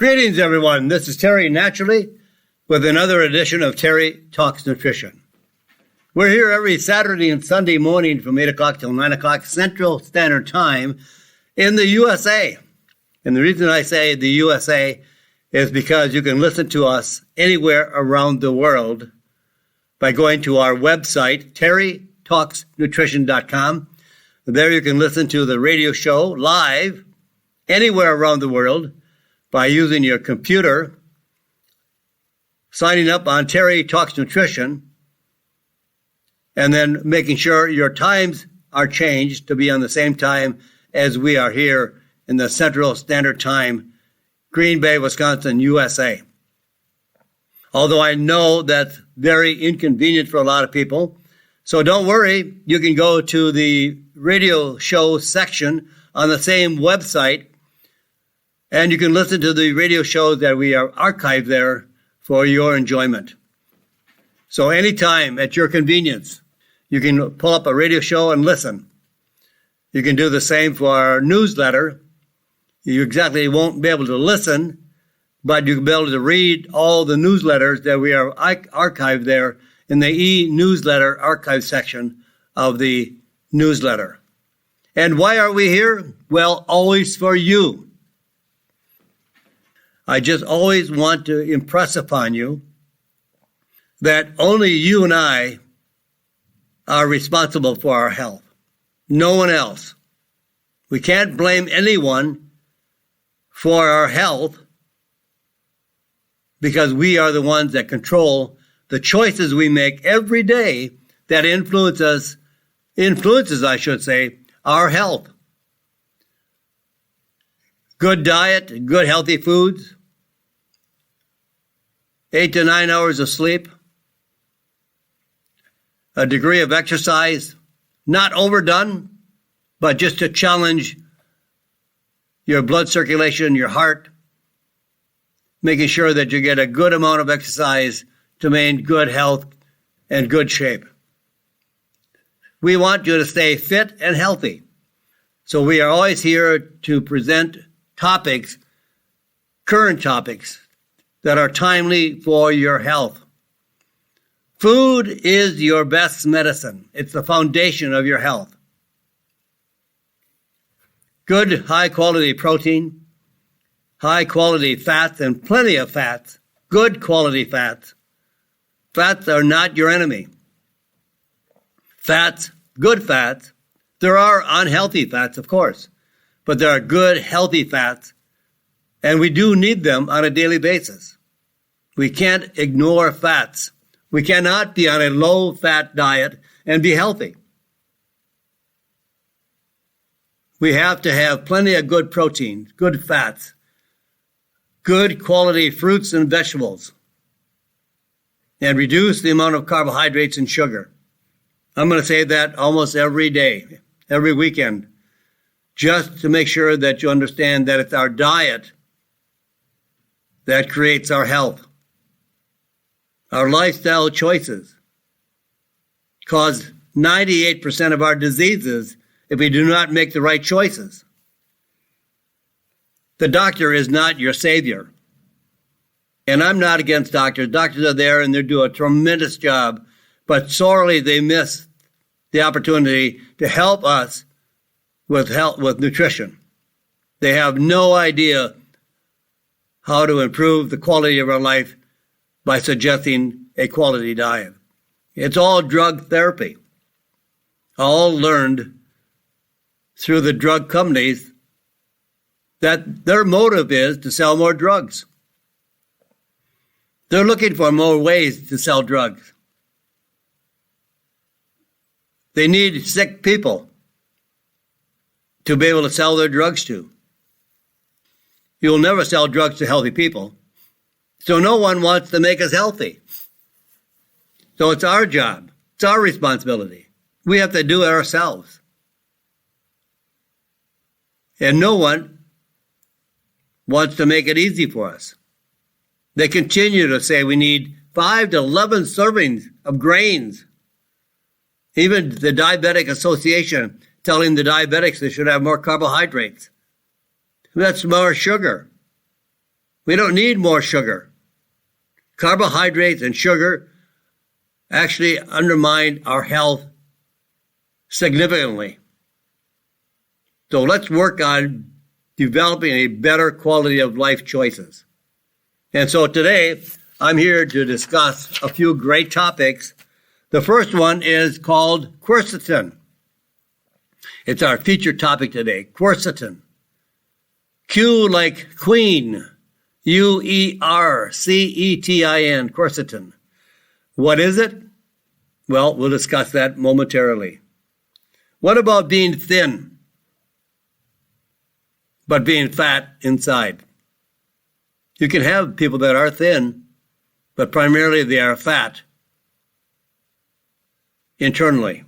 Greetings, everyone. This is Terry Naturally with another edition of Terry Talks Nutrition. We're here every Saturday and Sunday morning from 8 o'clock till 9 o'clock Central Standard Time in the USA. And the reason I say the USA is because you can listen to us anywhere around the world by going to our website, terrytalksnutrition.com. There you can listen to the radio show live anywhere around the world by using your computer, signing up on Terry Talks Nutrition, and then making sure your times are changed to be on the same time as we are here in the Central Standard Time, Green Bay, Wisconsin, USA. Although I know that's very inconvenient for a lot of people, so don't worry, you can go to the radio show section on the same website, and you can listen to the radio shows that we are archived there for your enjoyment. So anytime at your convenience, you can pull up a radio show and listen. You can do the same for our newsletter. You exactly won't be able to listen, but you can be able to read all the newsletters that we are archived there in the e-newsletter archive section of the newsletter. And why are we here? Well, always for you. I just always want to impress upon you that only you and I are responsible for our health. No one else. We can't blame anyone for our health because we are the ones that control the choices we make every day that influences, I should say, our health. Good diet, good healthy foods, 8 to 9 hours of sleep, a degree of exercise, not overdone, but just to challenge your blood circulation, your heart, making sure that you get a good amount of exercise to maintain good health and good shape. We want you to stay fit and healthy. So we are always here to present topics, current topics, that are timely for your health. Food is your best medicine. It's the foundation of your health. Good, high-quality protein, high-quality fats, and plenty of fats, good quality fats. Fats are not your enemy. Fats, good fats, there are unhealthy fats, of course, but there are good, healthy fats, and we do need them on a daily basis. We can't ignore fats. We cannot be on a low-fat diet and be healthy. We have to have plenty of good protein, good fats, good quality fruits and vegetables, and reduce the amount of carbohydrates and sugar. I'm going to say that almost every day, every weekend, just to make sure that you understand that it's our diet that creates our health. Our lifestyle choices cause 98% of our diseases if we do not make the right choices. The doctor is not your savior. And I'm not against doctors. Doctors are there and they do a tremendous job, but sorely they miss the opportunity to help us with nutrition. They have no idea how to improve the quality of our life by suggesting a quality diet. It's all drug therapy, all learned through the drug companies that their motive is to sell more drugs. They're looking for more ways to sell drugs. They need sick people to be able to sell their drugs to. You'll never sell drugs to healthy people. So no one wants to make us healthy. So it's our job. It's our responsibility. We have to do it ourselves. And no one wants to make it easy for us. They continue to say we need 5 to 11 servings of grains. Even the Diabetic Association telling the diabetics they should have more carbohydrates. That's more sugar. We don't need more sugar. Carbohydrates and sugar actually undermine our health significantly. So let's work on developing a better quality of life choices. And so today, I'm here to discuss a few great topics. The first one is called quercetin. It's our featured topic today, quercetin. Q like queen, Uercetin, quercetin. What is it? Well, we'll discuss that momentarily. What about being thin, but being fat inside? You can have people that are thin, but primarily they are fat internally.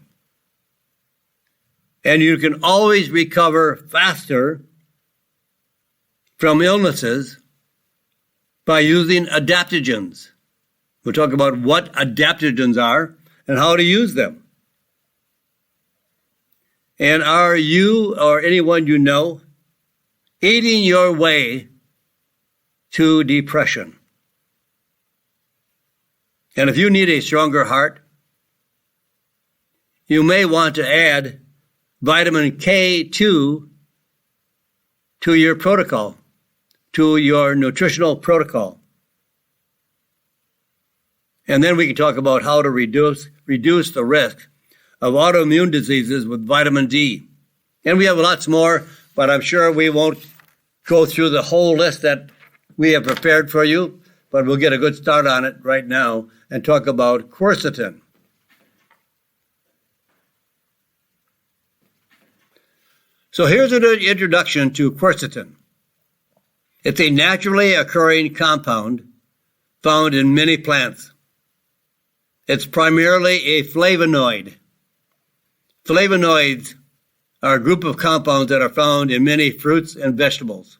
And you can always recover faster from illnesses by using adaptogens. We'll talk about what adaptogens are and how to use them. And are you or anyone you know eating your way to depression? And if you need a stronger heart, you may want to add vitamin K2 to your protocol, to your nutritional protocol. And then we can talk about how to reduce the risk of autoimmune diseases with vitamin D. And we have lots more, but I'm sure we won't go through the whole list that we have prepared for you, but we'll get a good start on it right now and talk about quercetin. So here's an introduction to quercetin. It's a naturally occurring compound found in many plants. It's primarily a flavonoid. Flavonoids are a group of compounds that are found in many fruits and vegetables.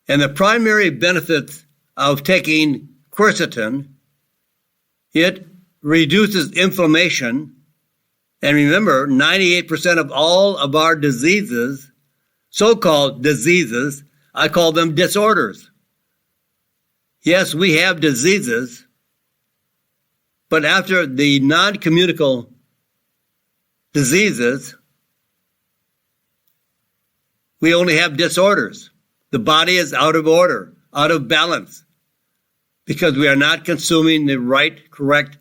And the primary benefits of taking quercetin, it reduces inflammation. And remember, 98% of all of our diseases, so-called diseases, I call them disorders. Yes, we have diseases, but after the non-communicable diseases, we only have disorders. The body is out of order, out of balance, because we are not consuming the right, correct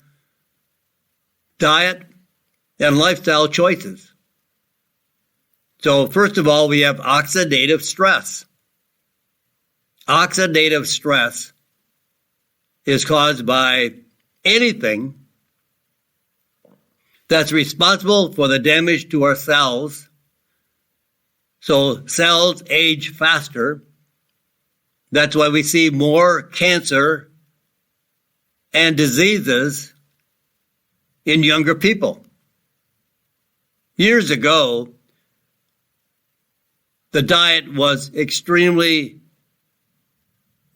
diet and lifestyle choices. So first of all, we have oxidative stress. Oxidative stress is caused by anything that's responsible for the damage to our cells. So cells age faster. That's why we see more cancer and diseases in younger people. Years ago, the diet was extremely,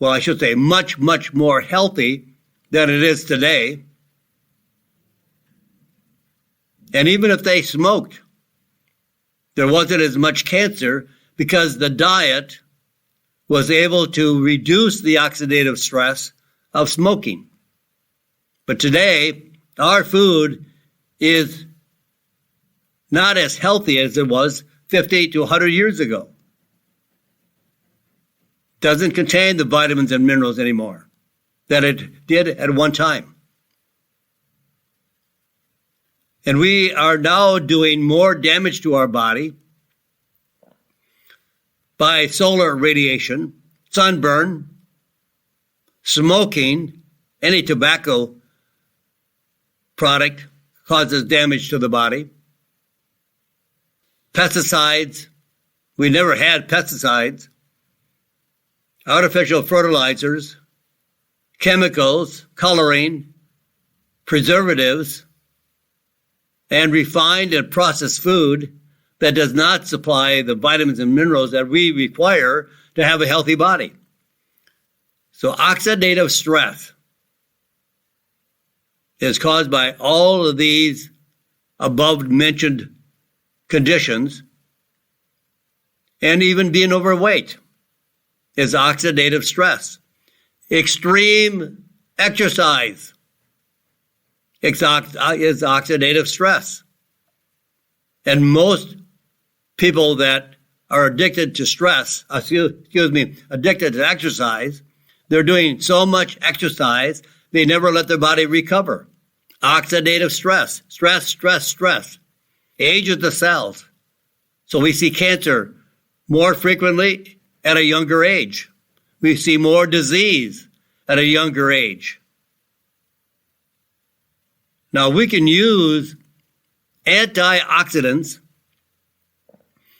well, I should say much, much more healthy than it is today. And even if they smoked, there wasn't as much cancer because the diet was able to reduce the oxidative stress of smoking. But today, our food is not as healthy as it was 50 to 100 years ago. Doesn't contain the vitamins and minerals anymore that it did at one time. And we are now doing more damage to our body by solar radiation, sunburn, smoking, any tobacco product causes damage to the body. Pesticides, we never had pesticides. Artificial fertilizers, chemicals, coloring, preservatives, and refined and processed food that does not supply the vitamins and minerals that we require to have a healthy body. So oxidative stress is caused by all of these above mentioned conditions and even being overweight. is oxidative stress. Extreme exercise is oxidative stress. And most people that are addicted to addicted to exercise, they're doing so much exercise, they never let their body recover. Oxidative stress, stress, ages the cells. So we see cancer more frequently at a younger age. We see more disease at a younger age. Now we can use antioxidants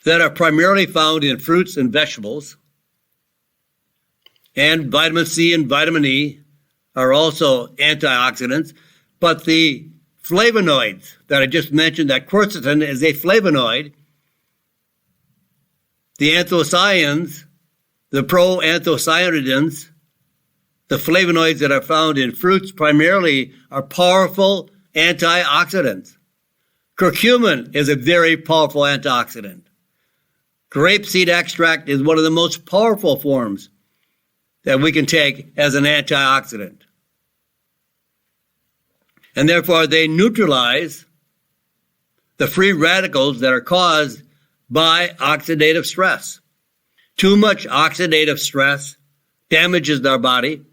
that are primarily found in fruits and vegetables, and vitamin C and vitamin E are also antioxidants, but the flavonoids that I just mentioned, that quercetin is a flavonoid, the anthocyanins, the proanthocyanidins, the flavonoids that are found in fruits primarily are powerful antioxidants. Curcumin is a very powerful antioxidant. Grapeseed extract is one of the most powerful forms that we can take as an antioxidant. And therefore, they neutralize the free radicals that are caused by oxidative stress. Too much oxidative stress damages our body,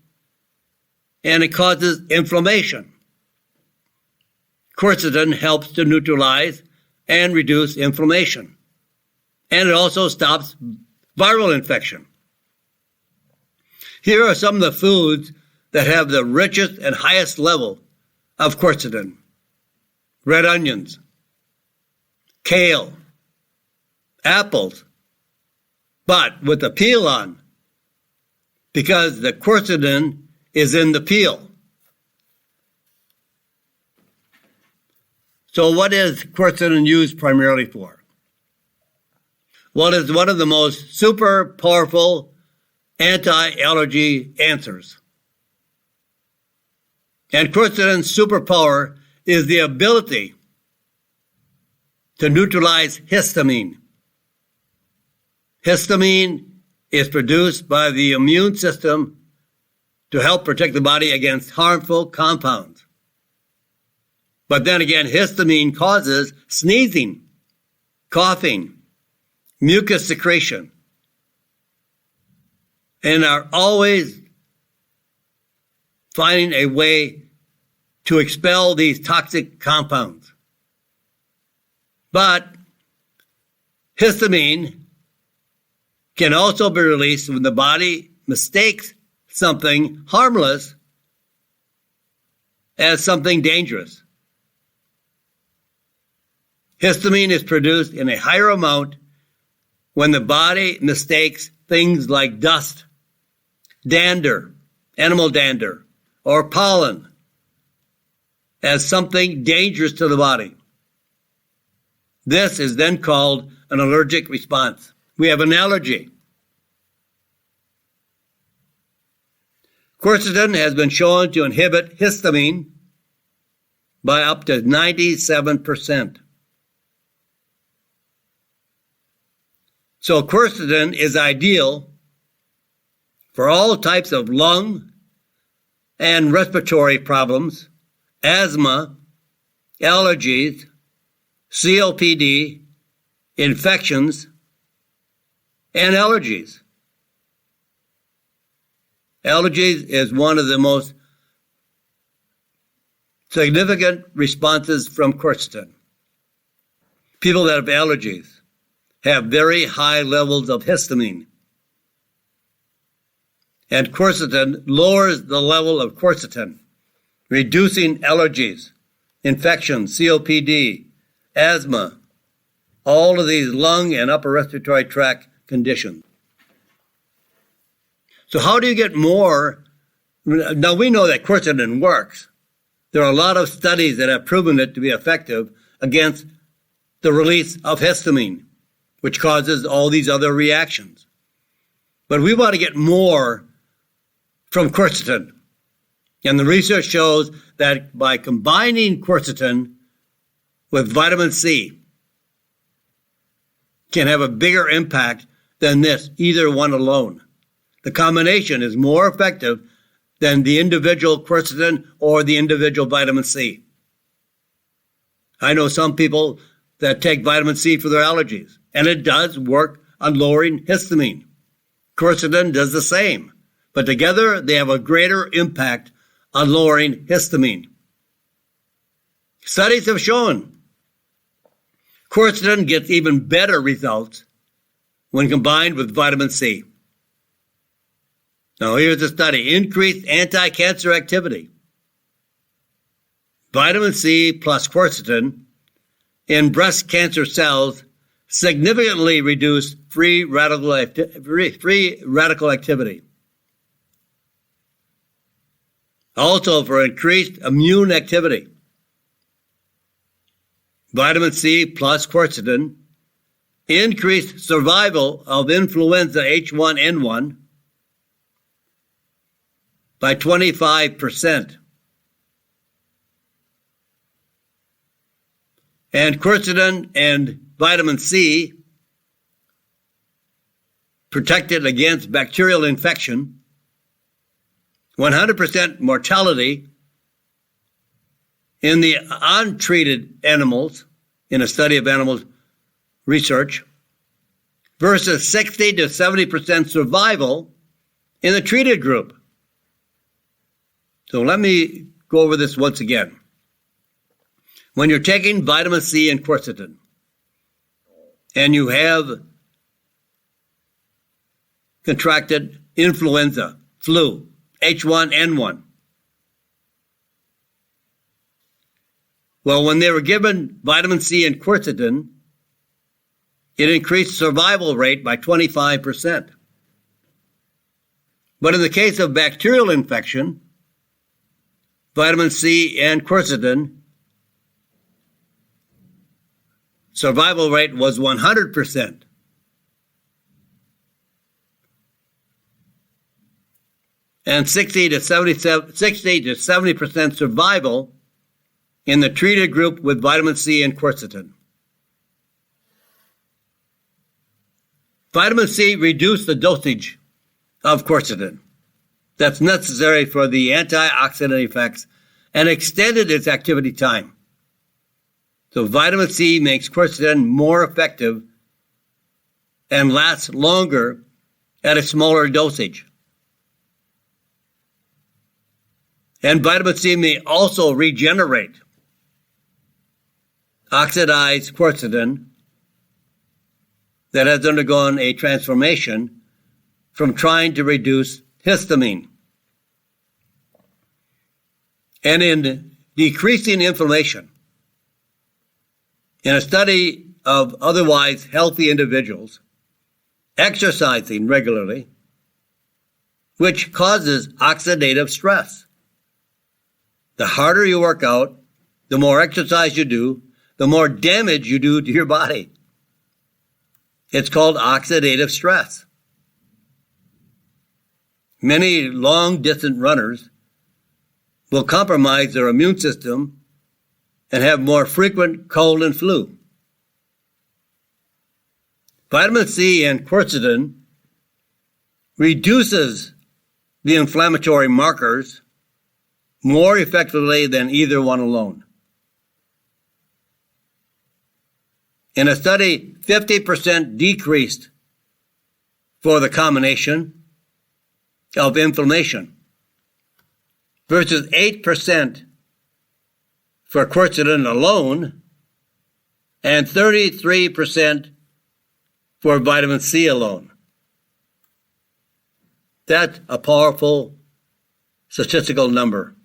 and it causes inflammation. Quercetin helps to neutralize and reduce inflammation. And it also stops viral infection. Here are some of the foods that have the richest and highest level of quercetin. Red onions, kale, apples, but with the peel on, because the quercetin is in the peel. So what is quercetin used primarily for? Well, it's one of the most super powerful anti-allergy answers. And quercetin's superpower is the ability to neutralize histamine. Histamine is produced by the immune system to help protect the body against harmful compounds. But then again, histamine causes sneezing, coughing, mucus secretion, and are always finding a way to expel these toxic compounds. But histamine can also be released when the body mistakes something harmless as something dangerous. Histamine is produced in a higher amount when the body mistakes things like dust, dander, animal dander, or pollen as something dangerous to the body. This is then called an allergic response. We have an allergy. Quercetin has been shown to inhibit histamine by up to 97%. So quercetin is ideal for all types of lung and respiratory problems, asthma, allergies, COPD, infections, and allergies. Allergies is one of the most significant responses from quercetin. People that have allergies have very high levels of histamine. And quercetin lowers the level of quercetin, reducing allergies, infections, COPD, asthma, all of these lung and upper respiratory tract conditions. So how do you get more? Now we know that quercetin works. There are a lot of studies that have proven it to be effective against the release of histamine, which causes all these other reactions. But we want to get more from quercetin. And the research shows that by combining quercetin with vitamin C can have a bigger impact than either one alone. The combination is more effective than the individual quercetin or the individual vitamin C. I know some people that take vitamin C for their allergies, and it does work on lowering histamine. Quercetin does the same, but together they have a greater impact on lowering histamine. Studies have shown quercetin gets even better results when combined with vitamin C. Now here's a study: increased anti-cancer activity. Vitamin C plus quercetin in breast cancer cells significantly reduced free radical activity. Also, for increased immune activity, vitamin C plus quercetin increased survival of influenza H1N1 by 25%. And quercetin and vitamin C protected against bacterial infection, 100% mortality in the untreated animals in a study of animal research versus 60 to 70% survival in the treated group. So let me go over this once again. When you're taking vitamin C and quercetin, and you have contracted influenza, flu, H1N1, well, when they were given vitamin C and quercetin, it increased survival rate by 25%. But in the case of bacterial infection, vitamin C and quercetin, survival rate was 100%. And 60 to 70% survival in the treated group with vitamin C and quercetin. Vitamin C reduced the dosage of quercetin that's necessary for the antioxidant effects and extended its activity time. So vitamin C makes quercetin more effective and lasts longer at a smaller dosage. And vitamin C may also regenerate oxidized quercetin that has undergone a transformation from trying to reduce histamine. And in decreasing inflammation, in a study of otherwise healthy individuals exercising regularly, which causes oxidative stress. The harder you work out, the more exercise you do, the more damage you do to your body. It's called oxidative stress. Many long-distance runners will compromise their immune system and have more frequent cold and flu. Vitamin C and quercetin reduces the inflammatory markers more effectively than either one alone. In a study, 50% decreased for the combination of inflammation versus 8% for quercetin alone and 33% for vitamin C alone. That's a powerful statistical number.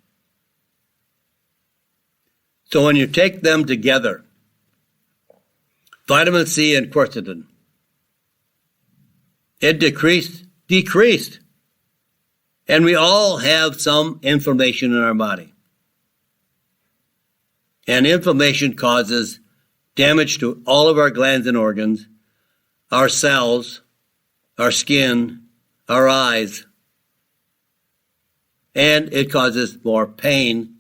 So when you take them together, vitamin C and quercetin, it decreased. And we all have some inflammation in our body. And inflammation causes damage to all of our glands and organs, our cells, our skin, our eyes, and it causes more pain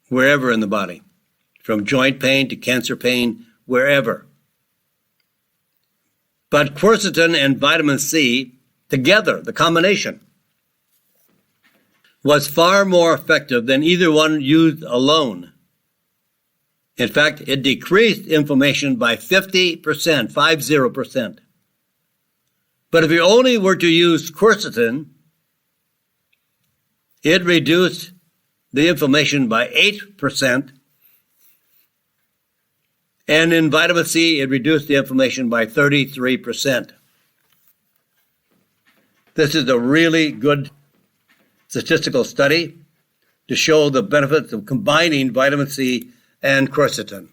wherever in the body, from joint pain to cancer pain, wherever. But quercetin and vitamin C together, the combination, was far more effective than either one used alone. In fact, it decreased inflammation by 50%, 50%. But if you only were to use quercetin, it reduced the inflammation by 8%. And in vitamin C, it reduced the inflammation by 33%. This is a really good statistical study to show the benefits of combining vitamin C and quercetin.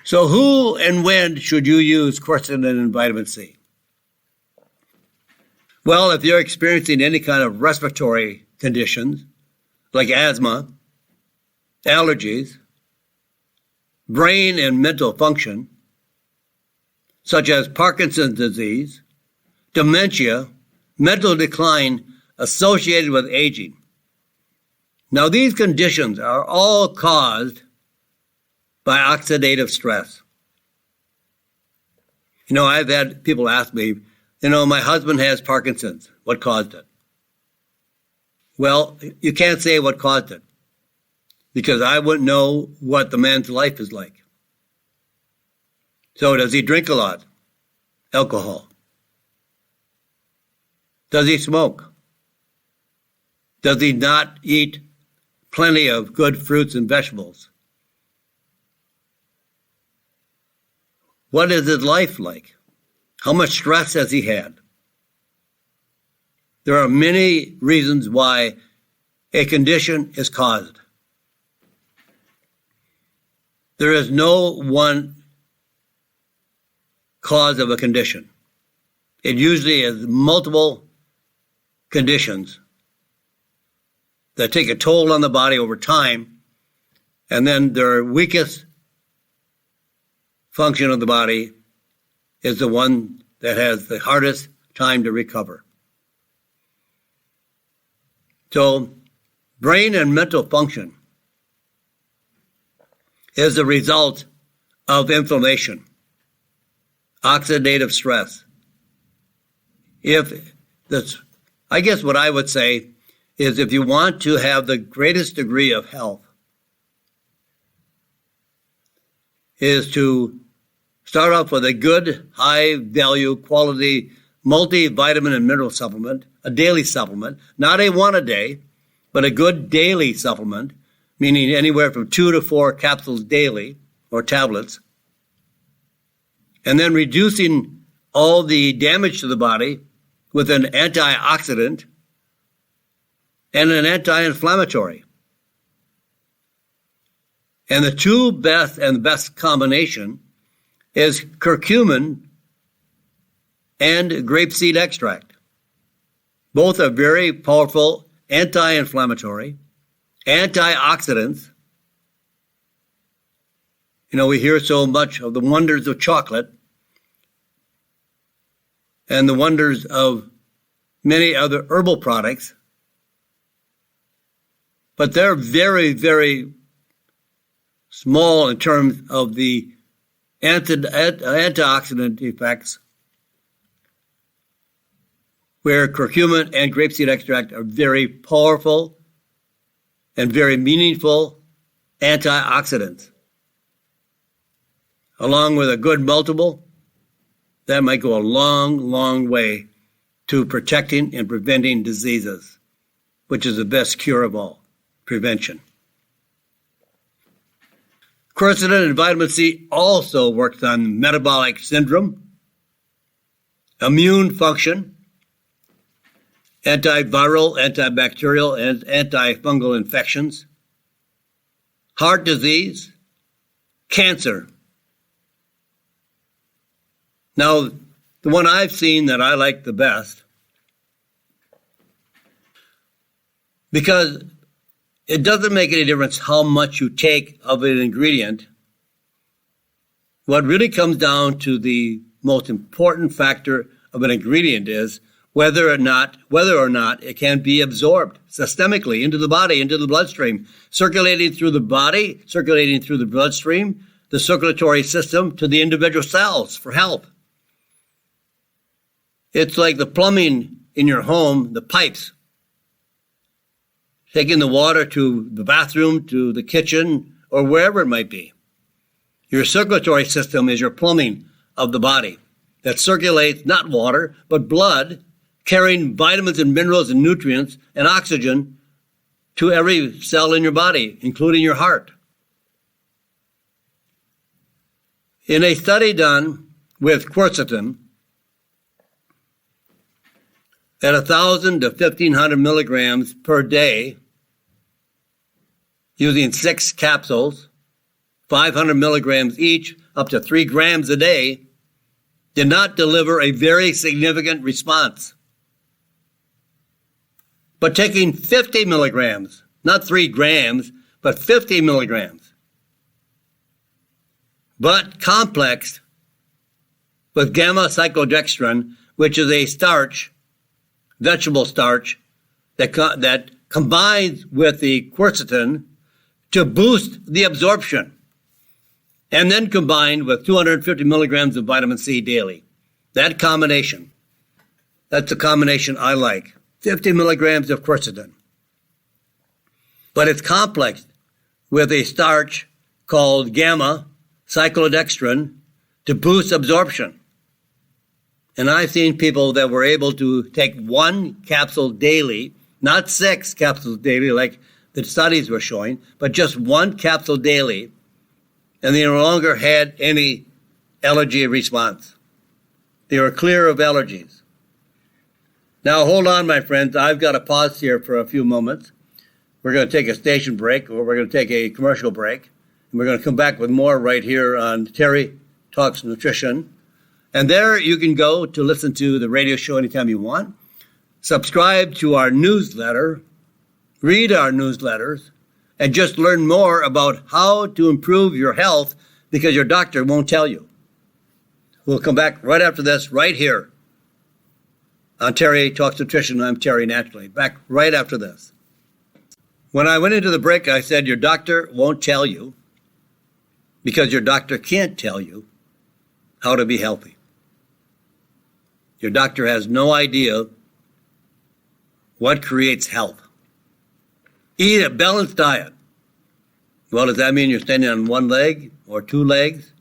So who and when should you use quercetin and vitamin C? Well, if you're experiencing any kind of respiratory conditions, like asthma, allergies, brain and mental function, such as Parkinson's disease, dementia, mental decline associated with aging. Now, these conditions are all caused by oxidative stress. I've had people ask me, my husband has Parkinson's. What caused it? Well, you can't say what caused it, because I wouldn't know what the man's life is like. So does he drink a lot? Alcohol. Does he smoke? Does he not eat plenty of good fruits and vegetables? What is his life like? How much stress has he had? There are many reasons why a condition is caused. There is no one cause of a condition. It usually is multiple conditions that take a toll on the body over time, and then their weakest function of the body is the one that has the hardest time to recover. So, brain and mental function is the result of inflammation, oxidative stress. I guess what I would say is, if you want to have the greatest degree of health, is to start off with a good, high-value, quality multivitamin and mineral supplement, a daily supplement, not a one a day, but a good daily supplement, meaning anywhere from 2 to 4 capsules daily, or tablets, and then reducing all the damage to the body with an antioxidant and an anti-inflammatory. And the best combination is curcumin and grapeseed extract. Both are very powerful anti-inflammatory, antioxidants. We hear so much of the wonders of chocolate and the wonders of many other herbal products, but they're very, very small in terms of the antioxidant effects, where curcumin and grapeseed extract are very powerful and very meaningful antioxidants. Along with a good multiple, that might go a long, long way to protecting and preventing diseases, which is the best cure of all, prevention. Quercetin and vitamin C also works on metabolic syndrome, immune function, antiviral, antibacterial, and antifungal infections, heart disease, cancer. Now, the one I've seen that I like the best, because it doesn't make any difference how much you take of an ingredient. What really comes down to the most important factor of an ingredient is whether or not it can be absorbed systemically into the body, into the bloodstream, circulating through the body, circulating through the bloodstream, the circulatory system to the individual cells for health. It's like the plumbing in your home, the pipes. Taking the water to the bathroom, to the kitchen, or wherever it might be. Your circulatory system is your plumbing of the body that circulates not water, but blood, carrying vitamins and minerals and nutrients and oxygen to every cell in your body, including your heart. In a study done with quercetin, at 1,000 to 1,500 milligrams per day, using 6 capsules, 500 milligrams each, up to 3 grams a day, did not deliver a very significant response. But taking 50 milligrams, not 3 grams, but 50 milligrams, but complexed with gamma cyclodextrin, which is a starch, vegetable starch, that combines with the quercetin to boost the absorption, and then combined with 250 milligrams of vitamin C daily. That combination, that's the combination I like. 50 milligrams of quercetin. But it's complex with a starch called gamma cyclodextrin to boost absorption. And I've seen people that were able to take 1 capsule daily, not 6 capsules daily like the studies were showing, but just 1 capsule daily, and they no longer had any allergy response. They were clear of allergies. Now hold on, my friends. I've got to pause here for a few moments. We're going to take a station break, or we're going to take a commercial break, and we're going to come back with more right here on Terry Talks Nutrition. And there you can go to listen to the radio show anytime you want. Subscribe to our newsletter, read our newsletters, and just learn more about how to improve your health, because your doctor won't tell you. We'll come back right after this, right here on Terry Talks Nutrition. I'm Terry Naturally. Back right after this. When I went into the break, I said your doctor won't tell you, because your doctor can't tell you how to be healthy. Your doctor has no idea what creates health. Eat a balanced diet. Well, does that mean you're standing on 1 leg or 2 legs,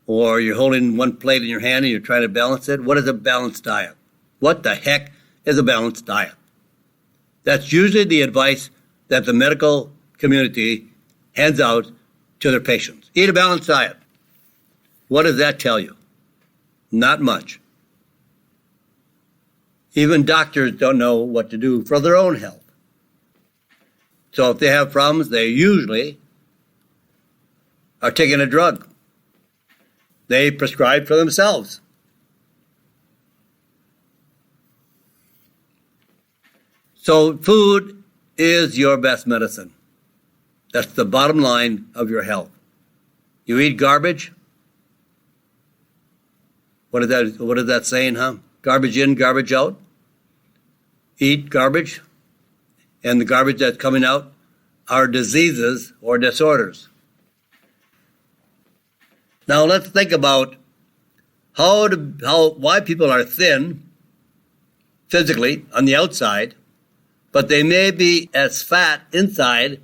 or you're holding 1 plate in your hand and you're trying to balance it? What is a balanced diet? What the heck is a balanced diet? That's usually the advice that the medical community hands out to their patients. Eat a balanced diet. What does that tell you? Not much. Even doctors don't know what to do for their own health. So if they have problems, they usually are taking a drug. They prescribe for themselves. So food is your best medicine. That's the bottom line of your health. You eat garbage. What is that saying, huh? Garbage in, garbage out. Eat garbage, and the garbage that's coming out are diseases or disorders. Now let's think about why people are thin physically on the outside, but they may be as fat inside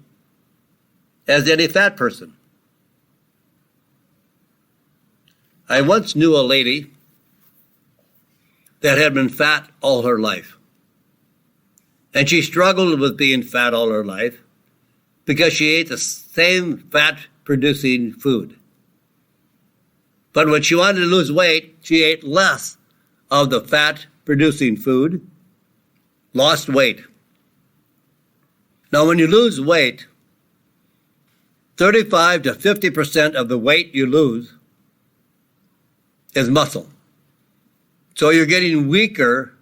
as any fat person. I once knew a lady that had been fat all her life. And she struggled with being fat all her life because she ate the same fat-producing food. But when she wanted to lose weight, she ate less of the fat-producing food, lost weight. Now, when you lose weight, 35 to 50% of the weight you lose is muscle. So you're getting weaker,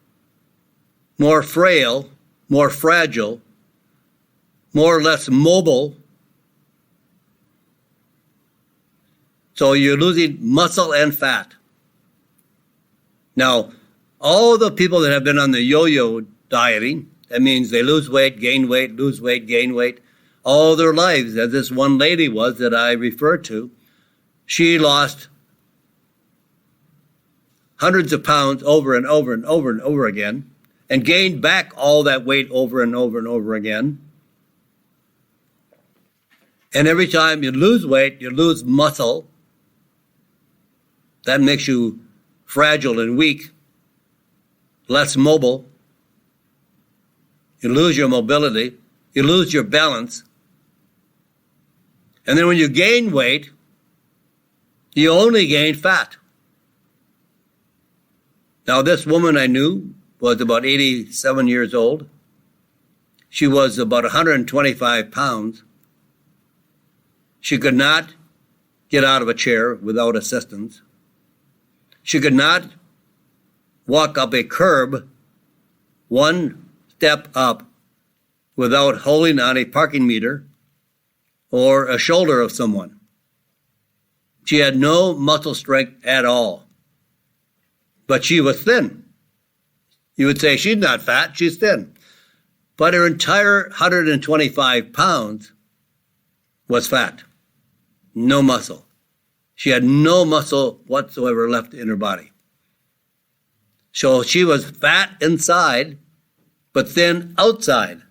more frail, more fragile, more or less mobile. So you're losing muscle and fat. Now, all the people that have been on the yo-yo dieting, that means they lose weight, lose weight, gain weight, all their lives, as this one lady was that I referred to, she lost hundreds of pounds over and over and over and over again, and gained back all that weight over and over and over again. And every time you lose weight, you lose muscle. That makes you fragile and weak, less mobile. You lose your mobility. You lose your balance. And then when you gain weight, you only gain fat. Now, this woman I knew was about 87 years old. She was about 125 pounds. She could not get out of a chair without assistance. She could not walk up a curb one step up without holding on a parking meter or a shoulder of someone. She had no muscle strength at all. But she was thin. You would say she's not fat, she's thin. But her entire 125 pounds was fat. No muscle. She had no muscle whatsoever left in her body. So she was fat inside, but thin outside.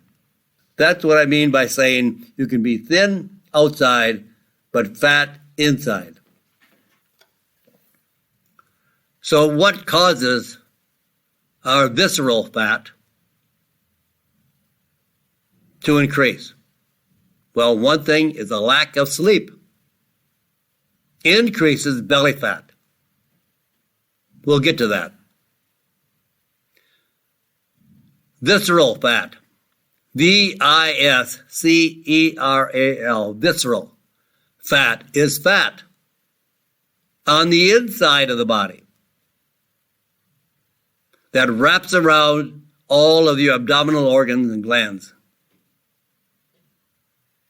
That's what I mean by saying you can be thin outside, but fat inside. So what causes our visceral fat to increase? Well, one thing is a lack of sleep. Increases belly fat. We'll get to that. Visceral fat. V-I-S-C-E-R-A-L. Visceral fat is fat on the inside of the body that wraps around all of your abdominal organs and glands.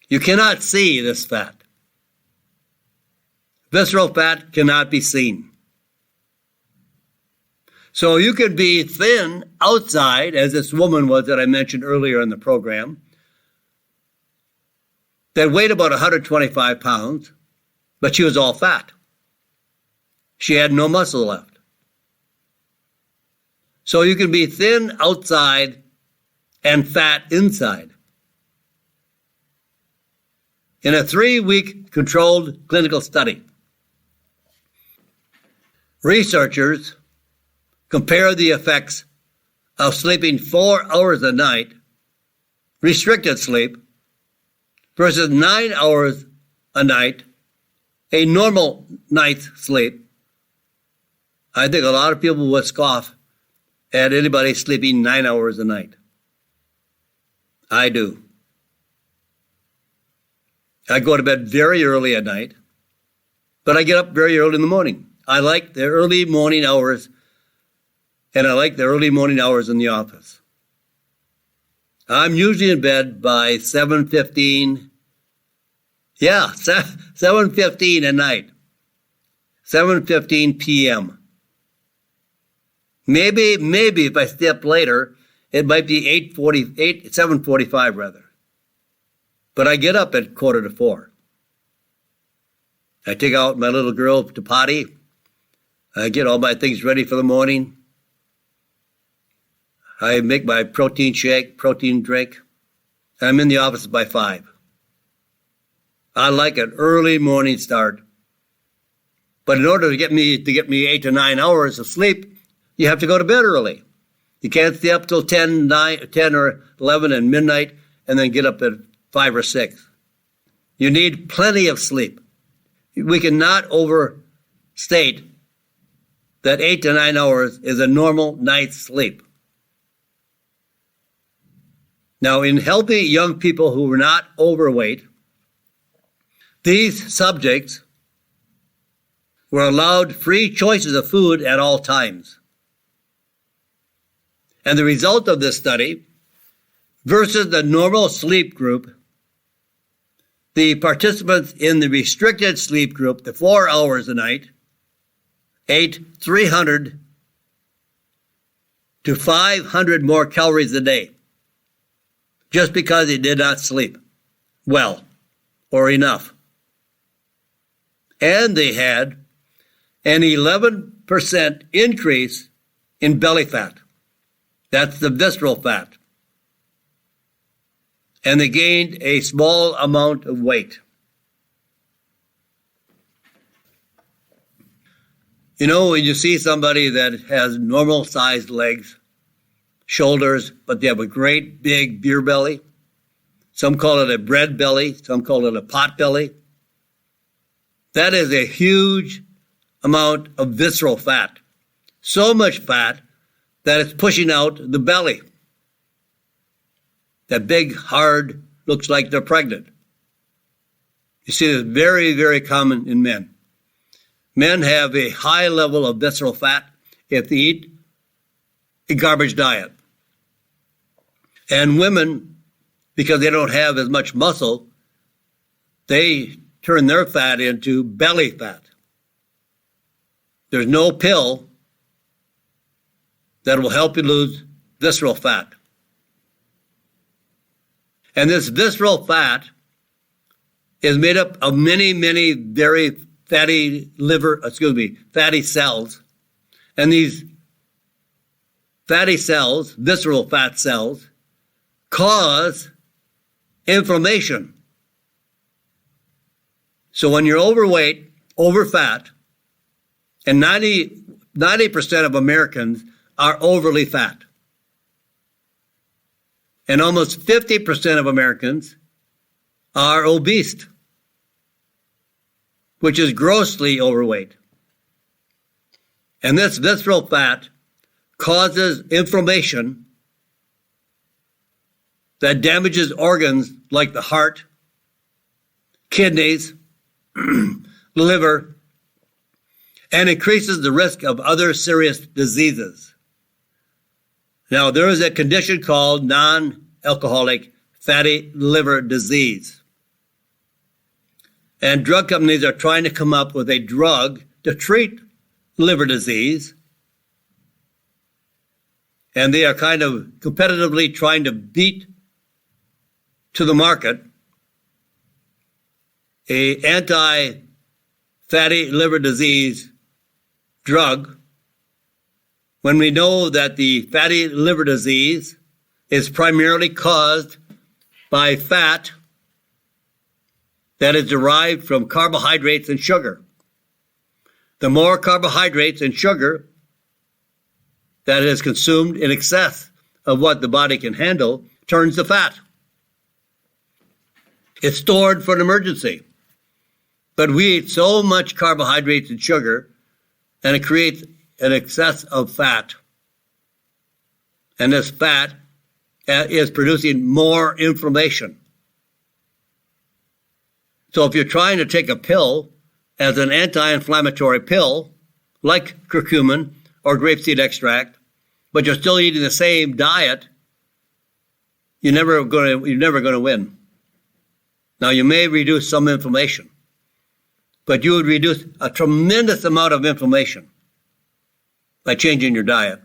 You cannot see this fat. Visceral fat cannot be seen. So you could be thin outside, as this woman was that I mentioned earlier in the program, that weighed about 125 pounds, but she was all fat. She had no muscle left. So you can be thin outside and fat inside. In a 3-week controlled clinical study, researchers compare the effects of sleeping 4 hours a night, restricted sleep, versus 9 hours a night, a normal night's sleep. I think a lot of people would scoff at anybody sleeping 9 hours a night. I do. I go to bed very early at night, but I get up very early in the morning. I like the early morning hours, and I like the early morning hours in the office. I'm usually in bed by 7:15. Yeah, 7:15 at night. 7:15 p.m. Maybe if I stay up later, it might be 7:45 rather. But I get up at 3:45. I take out my little girl to potty. I get all my things ready for the morning. I make my protein shake, protein drink. I'm in the office by 5. I like an early morning start. But in order to get me 8 to 9 hours of sleep, you have to go to bed early. You can't stay up till 10 or 11 and midnight and then get up at 5 or 6. You need plenty of sleep. We cannot overstate that 8 to 9 hours is a normal night's sleep. Now, in healthy young people who are not overweight, these subjects were allowed free choices of food at all times. And the result of this study versus the normal sleep group, the participants in the restricted sleep group, the 4 hours a night, ate 300 to 500 more calories a day just because they did not sleep well or enough. And they had an 11 1% increase in belly fat. That's the visceral fat. And they gained a small amount of weight. You know, when you see somebody that has normal sized legs, shoulders, but they have a great big beer belly, some call it a bread belly, some call it a pot belly, that is a huge amount of visceral fat. So much fat that it's pushing out the belly. That big, hard, looks like they're pregnant. You see this very, very common in men. Men have a high level of visceral fat if they eat a garbage diet. And women, because they don't have as much muscle, they turn their fat into belly fat. There's no pill that will help you lose visceral fat. And this visceral fat is made up of many, many very fatty cells. And these fatty cells, visceral fat cells, cause inflammation. So when you're overweight, over fat, and 90% of Americans are overly fat. And almost 50% of Americans are obese, which is grossly overweight. And this visceral fat causes inflammation that damages organs like the heart, kidneys, liver, and increases the risk of other serious diseases. Now, there is a condition called non-alcoholic fatty liver disease. And drug companies are trying to come up with a drug to treat liver disease. And they are kind of competitively trying to beat to the market a anti-fatty liver disease drug, when we know that the fatty liver disease is primarily caused by fat that is derived from carbohydrates and sugar. The more carbohydrates and sugar that is consumed in excess of what the body can handle turns to fat. It's stored for an emergency. But we eat so much carbohydrates and sugar, and it creates an excess of fat. And this fat is producing more inflammation. So if you're trying to take a pill as an anti-inflammatory pill, like curcumin or grapeseed extract, but you're still eating the same diet, you're never going to win. Now, you may reduce some inflammation, but you would reduce a tremendous amount of inflammation by changing your diet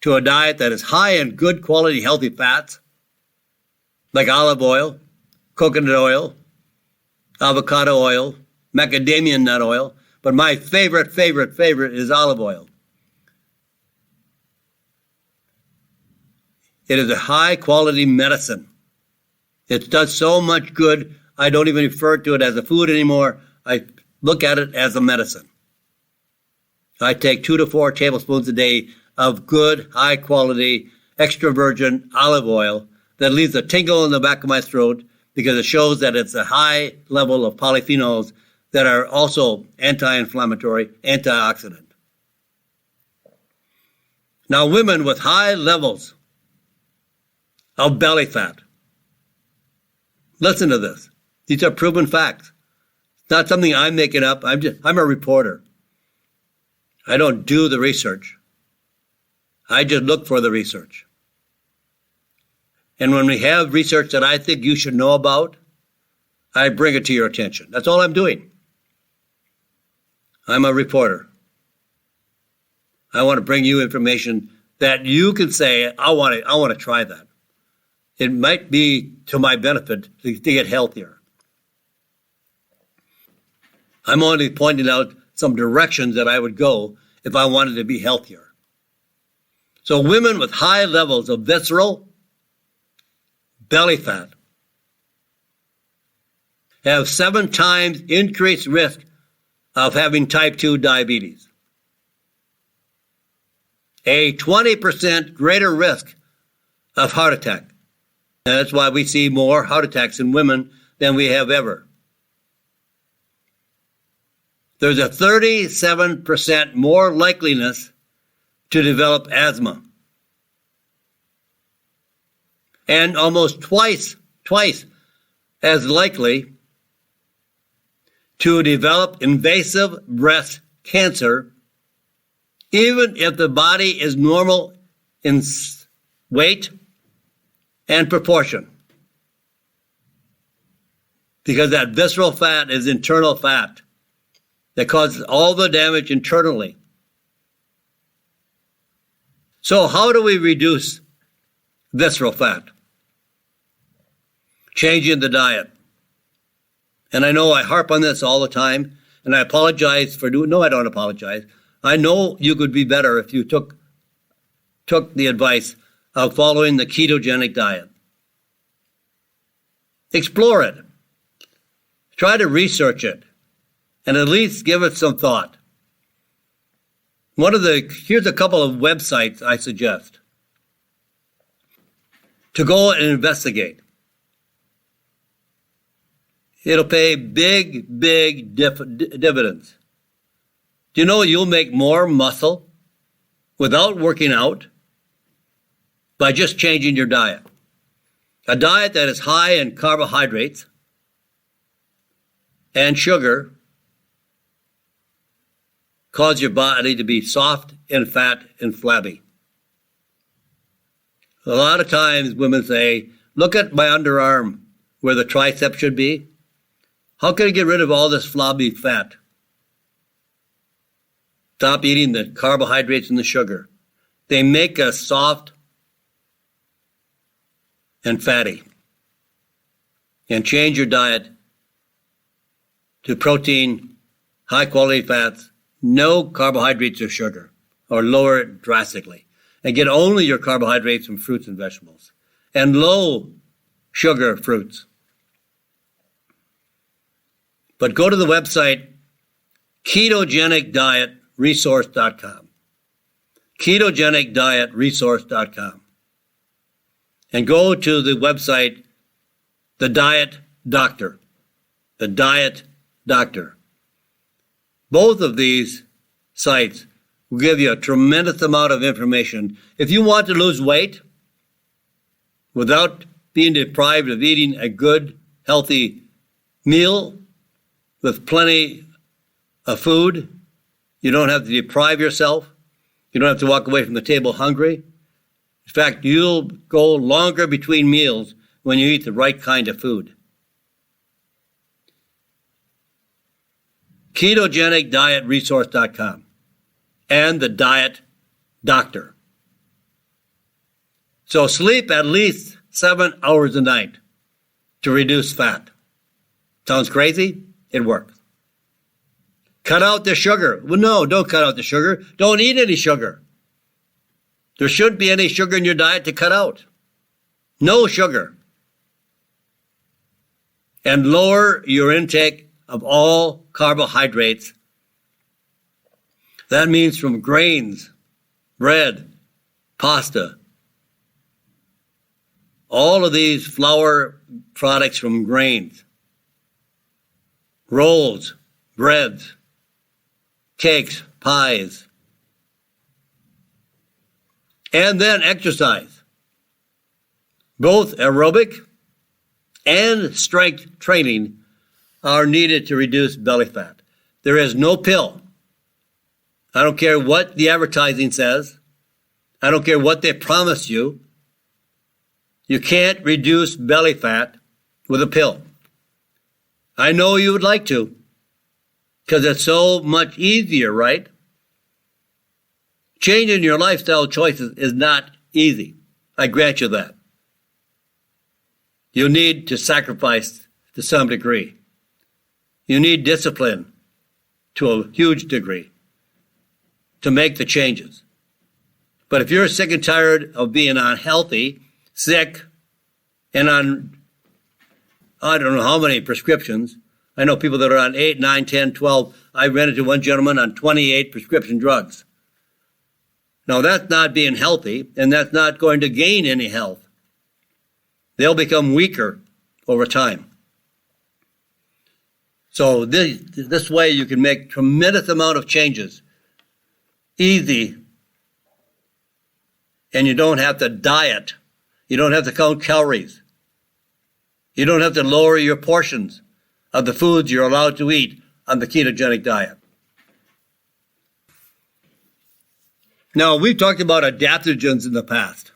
to a diet that is high in good quality healthy fats, like olive oil, coconut oil, avocado oil, macadamia nut oil, but my favorite is olive oil. It is a high quality medicine. It does so much good, I don't even refer to it as a food anymore. I look at it as a medicine. I take 2 to 4 tablespoons a day of good, high quality, extra virgin olive oil that leaves a tingle in the back of my throat because it shows that it's a high level of polyphenols that are also anti-inflammatory, antioxidant. Now, women with high levels of belly fat, listen to this. These are proven facts. It's not something I'm making up. I'm a reporter. I don't do the research. I just look for the research. And when we have research that I think you should know about, I bring it to your attention. That's all I'm doing. I'm a reporter. I want to bring you information that you can say, I want to try that. It might be to my benefit to get healthier. I'm only pointing out some directions that I would go if I wanted to be healthier. So women with high levels of visceral belly fat have 7 times increased risk of having type 2 diabetes, a 20% greater risk of heart attack. And that's why we see more heart attacks in women than we have ever. There's a 37% more likeliness to develop asthma, and almost twice as likely to develop invasive breast cancer, even if the body is normal in weight and proportion. Because that visceral fat is internal fat that causes all the damage internally. So how do we reduce visceral fat? Changing the diet. And I know I harp on this all the time, and I apologize for doing. No, I don't apologize. I know you could be better if you took the advice of following the ketogenic diet. Explore it. Try to research it, and at least give it some thought. Here's a couple of websites I suggest to go and investigate. It'll pay big dividends. Do you know you'll make more muscle without working out by just changing your diet? A diet that is high in carbohydrates and sugar cause your body to be soft and fat and flabby. A lot of times women say, look at my underarm where the tricep should be. How can I get rid of all this flabby fat? Stop eating the carbohydrates and the sugar. They make us soft and fatty. And change your diet to protein, high quality fats, no carbohydrates or sugar, or lower it drastically. And get only your carbohydrates from fruits and vegetables, and low sugar fruits. But go to the website ketogenicdietresource.com. ketogenicdietresource.com. And go to the website The Diet Doctor. The Diet Doctor. Both of these sites will give you a tremendous amount of information. If you want to lose weight without being deprived of eating a good, healthy meal with plenty of food, you don't have to deprive yourself. You don't have to walk away from the table hungry. In fact, you'll go longer between meals when you eat the right kind of food. ketogenicdietresource.com and The Diet Doctor. So sleep at least 7 hours a night to reduce fat. Sounds crazy? It works. Cut out the sugar. Well, no, don't cut out the sugar. Don't eat any sugar. There shouldn't be any sugar in your diet to cut out. No sugar. And lower your intake of all carbohydrates. That means from grains, bread, pasta, all of these flour products from grains, rolls, breads, cakes, pies. And then exercise. Both aerobic and strength training are needed to reduce belly fat. There is no pill. I don't care what the advertising says. I don't care what they promise you. You can't reduce belly fat with a pill. I know you would like to, because it's so much easier, right? Changing your lifestyle choices is not easy. I grant you that. You need to sacrifice to some degree. You need discipline to a huge degree to make the changes. But if you're sick and tired of being unhealthy, sick, and on, I don't know how many prescriptions, I know people that are on 8, 9, 10, 12. I ran into one gentleman on 28 prescription drugs. Now, that's not being healthy, and that's not going to gain any health. They'll become weaker over time. So this way you can make tremendous amount of changes easy, and you don't have to diet. You don't have to count calories. You don't have to lower your portions of the foods you're allowed to eat on the ketogenic diet. Now, we've talked about adaptogens in the past.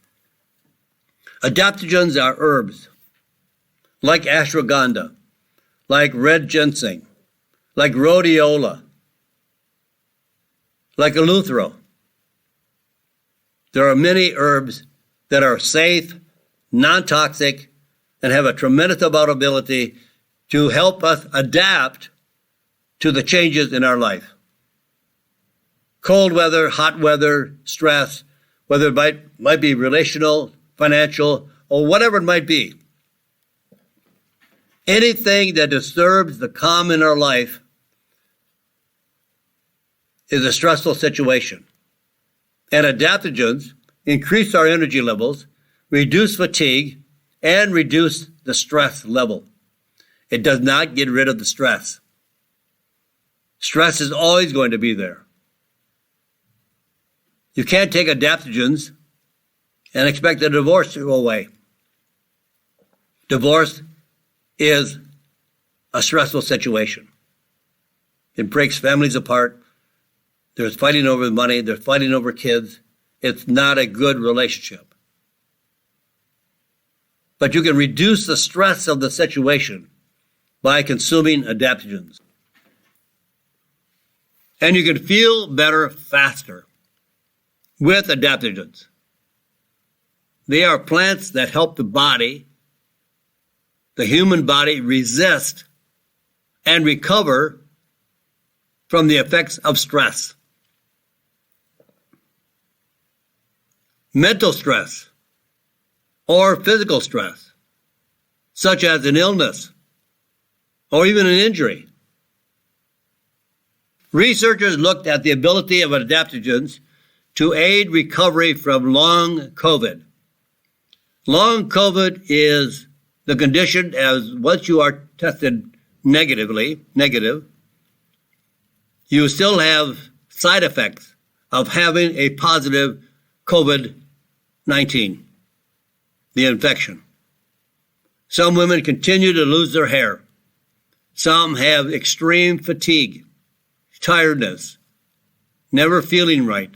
Adaptogens are herbs like ashwagandha, like red ginseng, like rhodiola, like eleuthero. There are many herbs that are safe, non-toxic, and have a tremendous amount of ability to help us adapt to the changes in our life. Cold weather, hot weather, stress, whether it might be relational, financial, or whatever it might be. Anything that disturbs the calm in our life is a stressful situation. And adaptogens increase our energy levels, reduce fatigue, and reduce the stress level. It does not get rid of the stress. Stress is always going to be there. You can't take adaptogens and expect a divorce to go away. Divorce is a stressful situation. It breaks families apart. There's fighting over money. There's fighting over kids. It's not a good relationship. But you can reduce the stress of the situation by consuming adaptogens. And you can feel better faster with adaptogens. They are plants that help the body, the human body, resist and recover from the effects of stress. Mental stress or physical stress, such as an illness or even an injury. Researchers looked at the ability of adaptogens to aid recovery from long COVID. Long COVID is the condition as once you are tested negative, you still have side effects of having a positive COVID-19, the infection. Some women continue to lose their hair. Some have extreme fatigue, tiredness, never feeling right.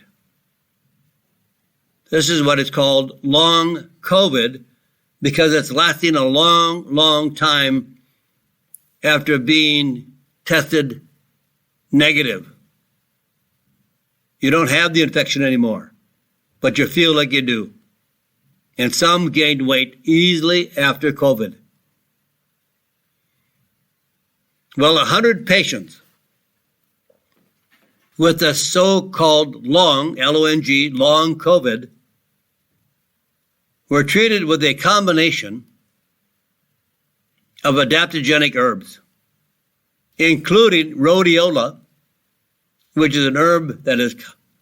This is what is called long COVID because it's lasting a long, long time after being tested negative. You don't have the infection anymore, but you feel like you do. And some gained weight easily after COVID. Well, 100 patients with the so-called long, L-O-N-G, long COVID, were treated with a combination of adaptogenic herbs, including rhodiola, which is an herb that is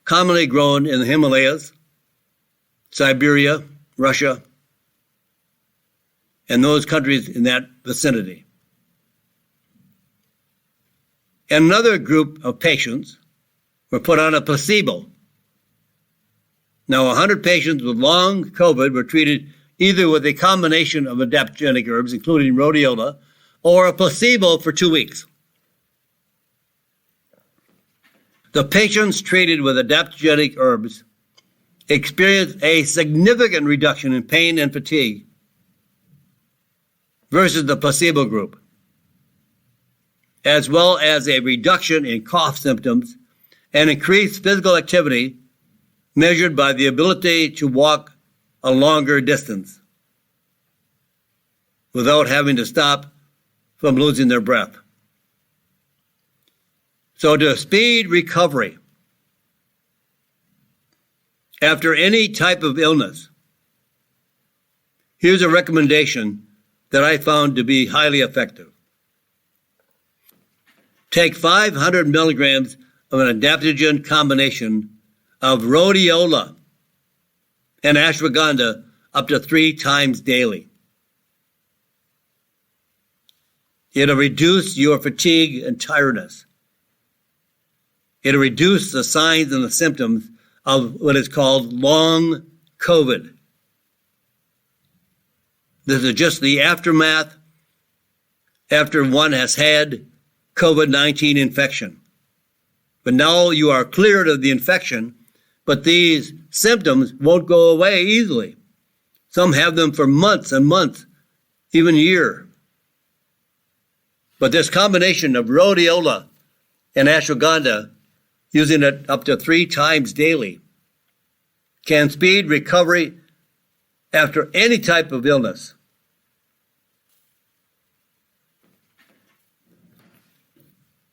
commonly grown in the Himalayas, Siberia, Russia, and those countries in that vicinity. And another group of patients were put on a placebo. Now, 100 patients with long COVID were treated either with a combination of adaptogenic herbs, including rhodiola, or a placebo for 2 weeks. The patients treated with adaptogenic herbs experienced a significant reduction in pain and fatigue versus the placebo group, as well as a reduction in cough symptoms and increased physical activity measured by the ability to walk a longer distance without having to stop from losing their breath. So to speed recovery after any type of illness. Here's a recommendation that I found to be highly effective. Take 500 milligrams of an adaptogen combination of rhodiola and ashwagandha up to 3 times daily. It'll reduce your fatigue and tiredness. It'll reduce the signs and the symptoms of what is called long COVID. This is just the aftermath after one has had COVID-19 infection. But now you are cleared of the infection, but these symptoms won't go away easily. Some have them for months and months, even a year. But this combination of rhodiola and ashwagandha, using it up to 3 times daily, can speed recovery after any type of illness.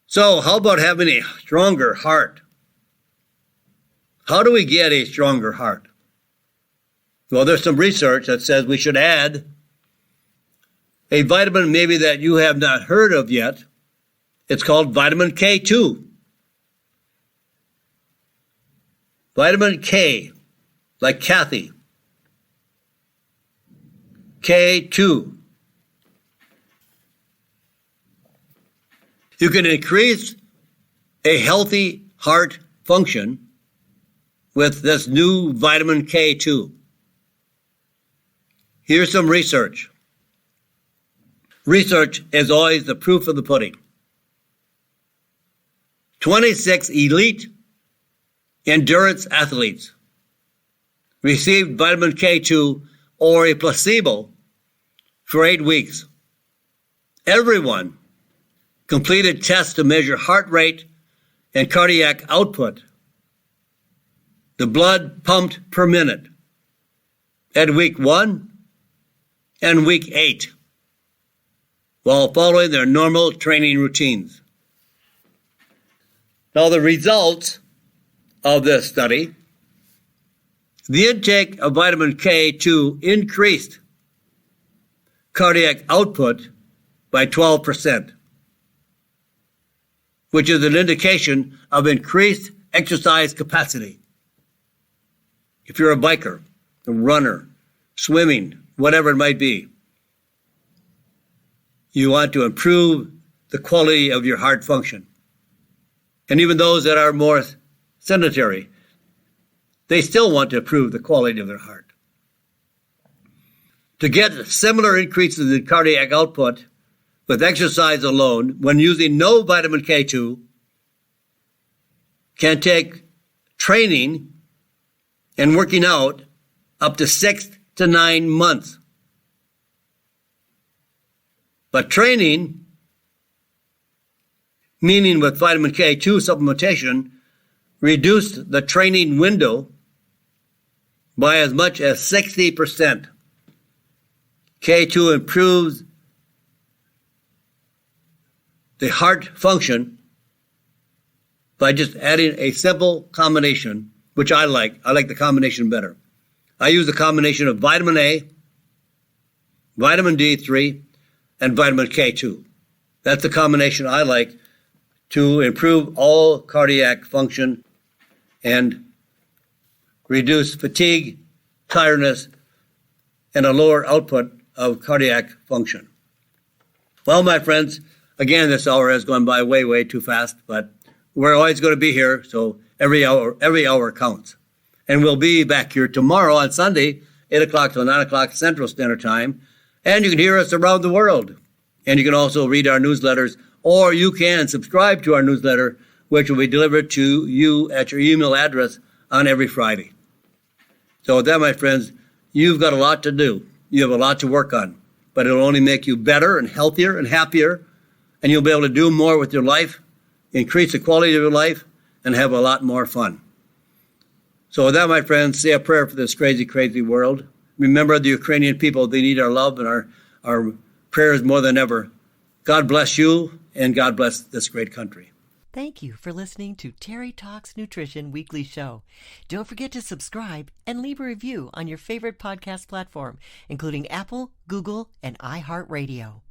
So how about having a stronger heart? How do we get a stronger heart? Well, there's some research that says we should add a vitamin maybe that you have not heard of yet. It's called vitamin K2. Vitamin K, like Kathy. K2. You can increase a healthy heart function with this new vitamin K2. Here's some research. Research is always the proof of the pudding. 26 elite endurance athletes received vitamin K2 or a placebo for 8 weeks. Everyone completed tests to measure heart rate and cardiac output, the blood pumped per minute, at week 1 and week 8, while following their normal training routines. Now, the results of this study: the intake of vitamin K2 increased cardiac output by 12%, which is an indication of increased exercise capacity. If you're a biker, a runner, swimming, whatever it might be, you want to improve the quality of your heart function. And even those that are more sedentary, they still want to improve the quality of their heart. To get similar increases in cardiac output with exercise alone, when using no vitamin K2, can take training and working out up to 6 to 9 months. But training, meaning with vitamin K2 supplementation, reduced the training window by as much as 60%. K2 improves the heart function by just adding a simple combination, which I like. I like the combination better. I use a combination of vitamin A, vitamin D3, and vitamin K2. That's the combination I like to improve all cardiac function and reduce fatigue, tiredness, and a lower output of cardiac function. Well, my friends, again, this hour has gone by way, way too fast, but we're always going to be here, so every hour counts. And we'll be back here tomorrow on Sunday, 8 o'clock till 9 o'clock Central Standard Time. And you can hear us around the world. And you can also read our newsletters, or you can subscribe to our newsletter, which will be delivered to you at your email address on every Friday. So with that, my friends, you've got a lot to do. You have a lot to work on, but it'll only make you better and healthier and happier, and you'll be able to do more with your life, increase the quality of your life, and have a lot more fun. So with that, my friends, say a prayer for this crazy, crazy world. Remember the Ukrainian people, they need our love and our prayers more than ever. God bless you, and God bless this great country. Thank you for listening to Terry Talks Nutrition Weekly Show. Don't forget to subscribe and leave a review on your favorite podcast platform, including Apple, Google, and iHeartRadio.